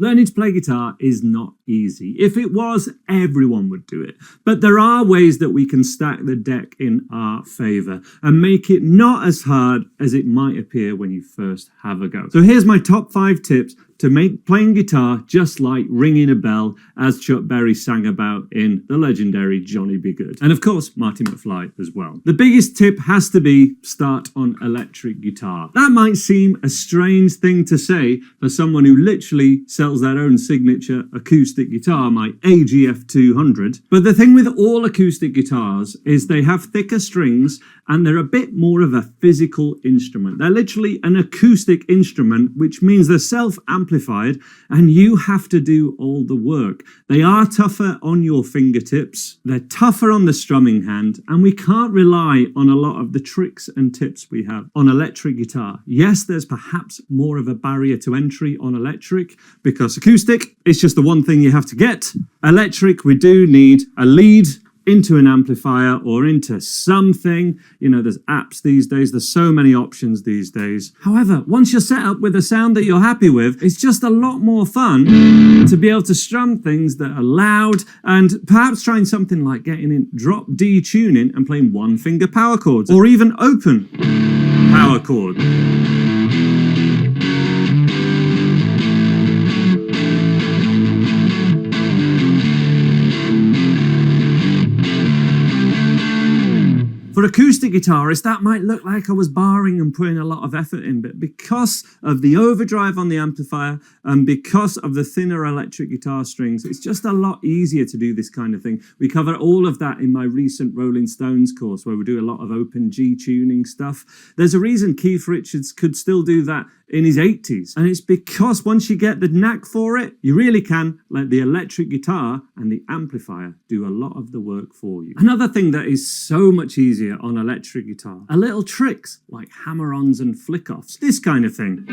Learning to play guitar is not easy. If it was, everyone would do it. But there are ways that we can stack the deck in our favour and make it not as hard as it might appear when you first have a go. So here's my top 5 tips to make playing guitar just like ringing a bell, as Chuck Berry sang about in the legendary Johnny B. Goode. And of course, Marty McFly as well. The biggest tip has to be start on electric guitar. That might seem a strange thing to say for someone who literally sells their own signature acoustic guitar, my AGF 200. But the thing with all acoustic guitars is they have thicker strings and they're a bit more of a physical instrument. They're literally an acoustic instrument, which means they're self-amplified and you have to do all the work. They are tougher on your fingertips, they're tougher on the strumming hand, and we can't rely on a lot of the tricks and tips we have on electric guitar. Yes, there's perhaps more of a barrier to entry on electric because acoustic, it's just the one thing you have to get. Electric, we do need a lead into an amplifier or into something. You know, there's apps these days. There's so many options these days. However, once you're set up with a sound that you're happy with, it's just a lot more fun to be able to strum things that are loud and perhaps trying something like getting in drop D tuning and playing one finger power chords or even open power chords. For acoustic guitarists, that might look like I was barring and putting a lot of effort in, but because of the overdrive on the amplifier and because of the thinner electric guitar strings, it's just a lot easier to do this kind of thing. We cover all of that in my recent Rolling Stones course, where we do a lot of open G tuning stuff. There's a reason Keith Richards could still do that in his 80s, and it's because once you get the knack for it, you really can let the electric guitar and the amplifier do a lot of the work for you. Another thing that is so much easier on electric guitar are little tricks like hammer-ons and flick-offs, this kind of thing.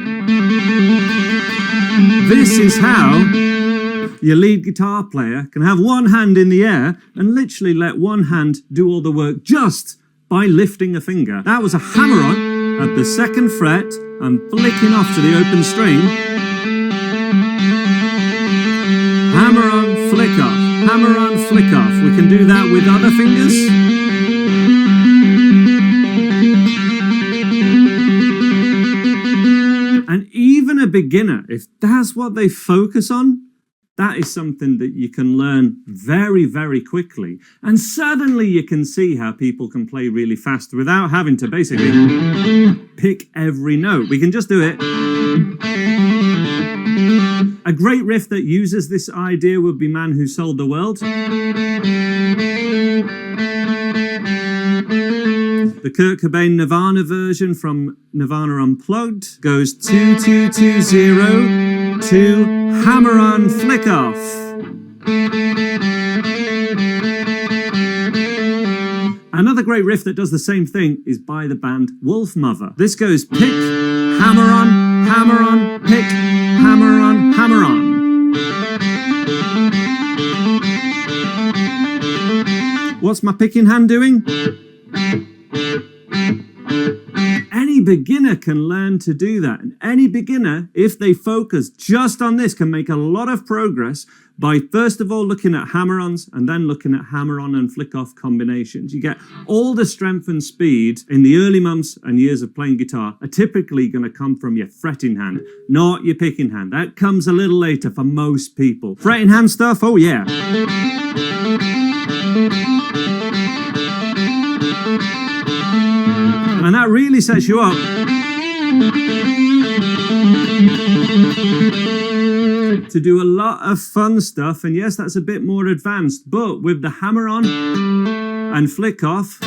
This is how your lead guitar player can have one hand in the air and literally let one hand do all the work just by lifting a finger. That was a hammer-on at the 2nd fret and flicking off to the open string. Hammer on, flick off, hammer on, flick off. We can do that with other fingers. And even a beginner, if that's what they focus on, that is something that you can learn very, very quickly. And suddenly you can see how people can play really fast without having to basically pick every note. We can just do it. A great riff that uses this idea would be Man Who Sold the World. The Kurt Cobain Nirvana version from Nirvana Unplugged goes 2-2-2-0 to hammer on, flick off. Another great riff that does the same thing is by the band Wolfmother. This goes pick, hammer on, pick, hammer on, hammer on. What's my picking hand doing? Any beginner can learn to do that. And any beginner, if they focus just on this, can make a lot of progress by first of all looking at hammer-ons and then looking at hammer-on and flick-off combinations. You get all the strength and speed in the early months and years of playing guitar are typically going to come from your fretting hand, not your picking hand. That comes a little later for most people. Fretting hand stuff, oh yeah. And that really sets you up to do a lot of fun stuff. And yes, that's a bit more advanced, but with the hammer on and flick off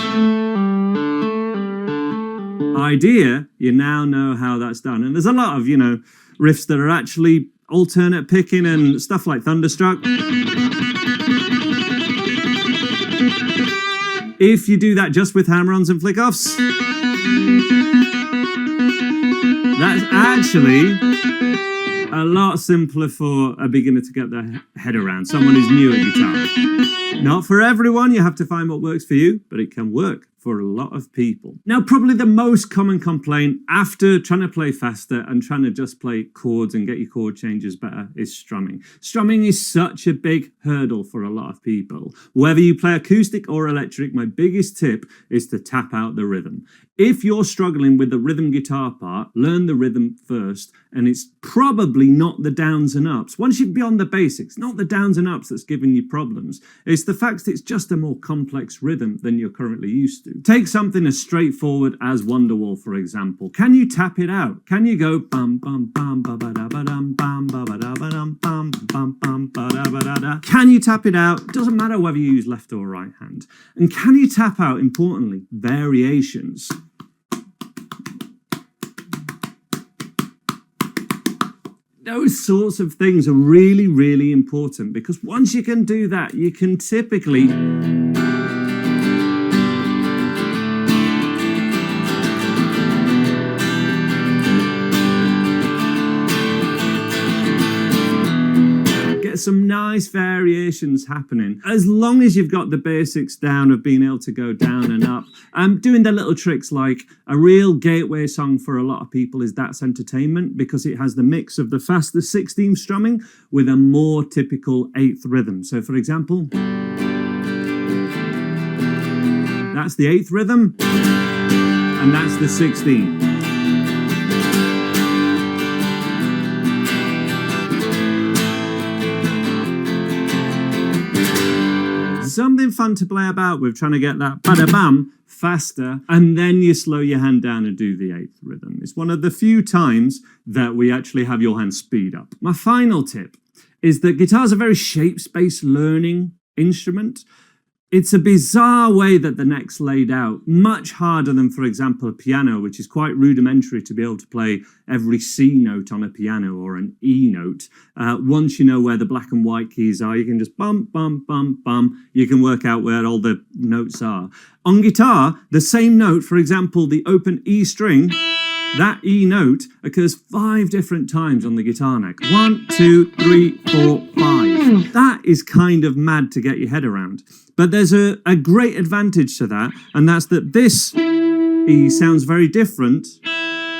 idea, you now know how that's done. And there's a lot of, you know, riffs that are actually alternate picking and stuff like Thunderstruck. If you do that just with hammer-ons and flick-offs, that's actually a lot simpler for a beginner to get their head around, someone who's new at guitar. Not for everyone, you have to find what works for you, but it can work for a lot of people. Now, probably the most common complaint after trying to play faster and trying to just play chords and get your chord changes better is strumming. Strumming is such a big hurdle for a lot of people. Whether you play acoustic or electric, my biggest tip is to tap out the rhythm. If you're struggling with the rhythm guitar part, learn the rhythm first, and it's probably not the downs and ups. Once you're beyond the basics, not the downs and ups that's giving you problems. It's the fact that it's just a more complex rhythm than you're currently used to. Take something as straightforward as Wonderwall, for example. Can you tap it out? Can you go bum bum bum ba ba da ba dum bum ba ba da ba dum bum bum bum ba da ba da da? Can you tap it out? Doesn't matter whether you use left or right hand. And can you tap out, importantly, variations? Those sorts of things are really, really important, because once you can do that, you can typically get some nice variations happening, as long as you've got the basics down of being able to go down and up. Doing the little tricks, like a real gateway song for a lot of people is That's Entertainment, because it has the mix of the faster 16th strumming with a more typical 8th rhythm. So for example, that's the 8th rhythm and that's the 16th. Something fun to play about with, trying to get that bada-bam faster, and then you slow your hand down and do the 8th rhythm. It's one of the few times that we actually have your hand speed up. My final tip is that guitar's a very shapes-based learning instrument. It's a bizarre way that the neck's laid out, much harder than, for example, a piano, which is quite rudimentary to be able to play every C note on a piano or an E note. Once you know where the black and white keys are, you can just bum, bum, bum, bum. You can work out where all the notes are. On guitar, the same note, for example, the open E string, that E note occurs 5 different times on the guitar neck. 1, 2, 3, 4, 5. That is kind of mad to get your head around. But there's a great advantage to that, and that's that this E sounds very different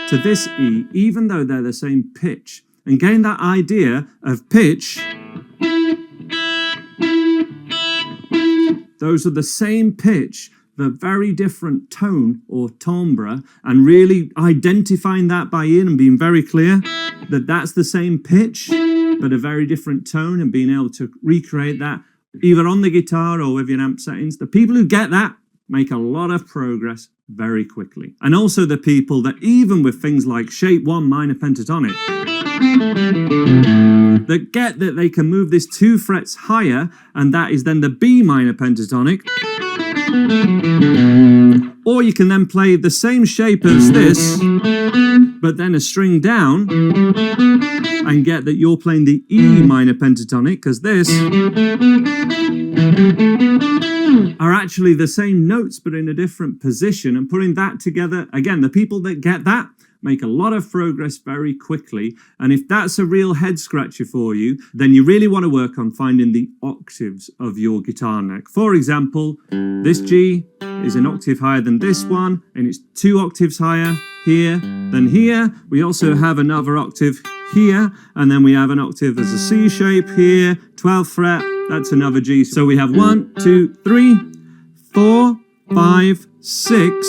to this E, even though they're the same pitch. And getting that idea of pitch, those are the same pitch, the very different tone or timbre, and really identifying that by ear and being very clear that that's the same pitch but a very different tone, and being able to recreate that either on the guitar or with your amp settings. The people who get that make a lot of progress very quickly. And also the people that, even with things like shape 1 minor pentatonic, that get that they can move this 2 frets higher, and that is then the B minor pentatonic. Or you can then play the same shape as this, but then a string down, and get that you're playing the E minor pentatonic, because this are actually the same notes but in a different position. And putting that together, again, the people that get that make a lot of progress very quickly. And if that's a real head scratcher for you, then you really want to work on finding the octaves of your guitar neck. For example, this G is an octave higher than this one, and it's 2 octaves higher here than here. We also have another octave here, and then we have an octave as a C shape here, 12th fret, that's another G. So we have 1, 2, 3, 4, 5, 6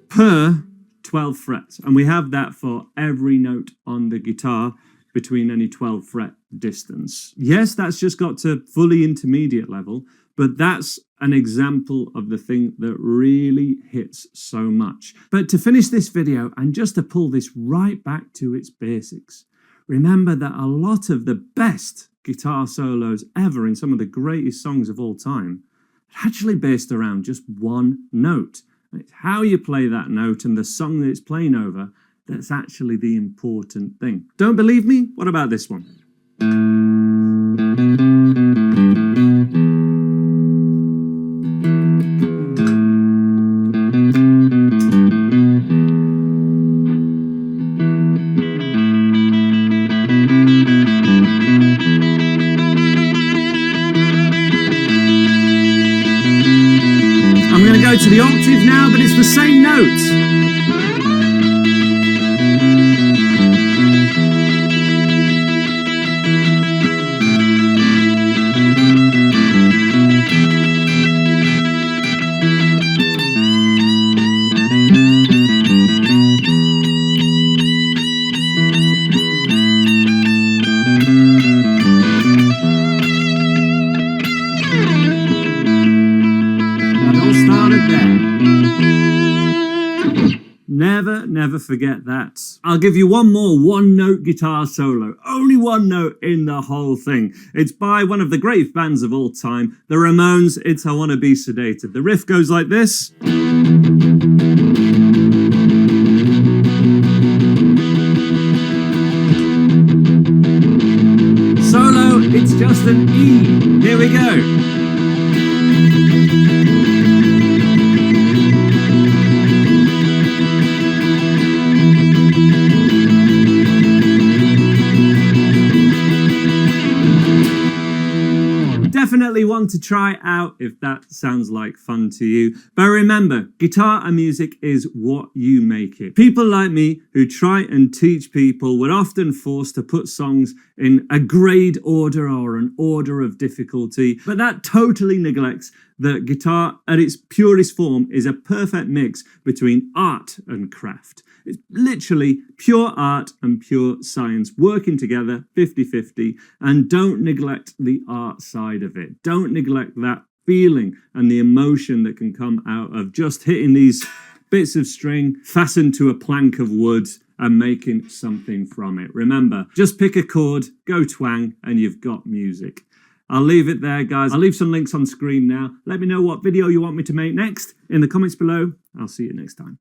per 12 frets, and we have that for every note on the guitar between any 12 fret distance. Yes, that's just got to fully intermediate level, but that's an example of the thing that really hits so much. But to finish this video, and just to pull this right back to its basics, remember that a lot of the best guitar solos ever in some of the greatest songs of all time are actually based around just one note. It's how you play that note and the song that it's playing over that's actually the important thing. Don't believe me? What about this one? to the octave now, but it's the same note. Never forget that. I'll give you one more one-note guitar solo. Only one note in the whole thing. It's by one of the great bands of all time, the Ramones. It's I Wanna Be Sedated. The riff goes like this. Solo, it's just an E. Here we go. Definitely one to try out if that sounds like fun to you. But remember, guitar and music is what you make it. People like me who try and teach people were often forced to put songs in a grade order or an order of difficulty, but that totally neglects that guitar at its purest form is a perfect mix between art and craft. It's literally pure art and pure science working together 50-50, and don't neglect the art side of it. Don't neglect that feeling and the emotion that can come out of just hitting these bits of string fastened to a plank of wood and making something from it. Remember, just pick a chord, go twang, and you've got music. I'll leave it there, guys. I'll leave some links on screen now. Let me know what video you want me to make next in the comments below. I'll see you next time.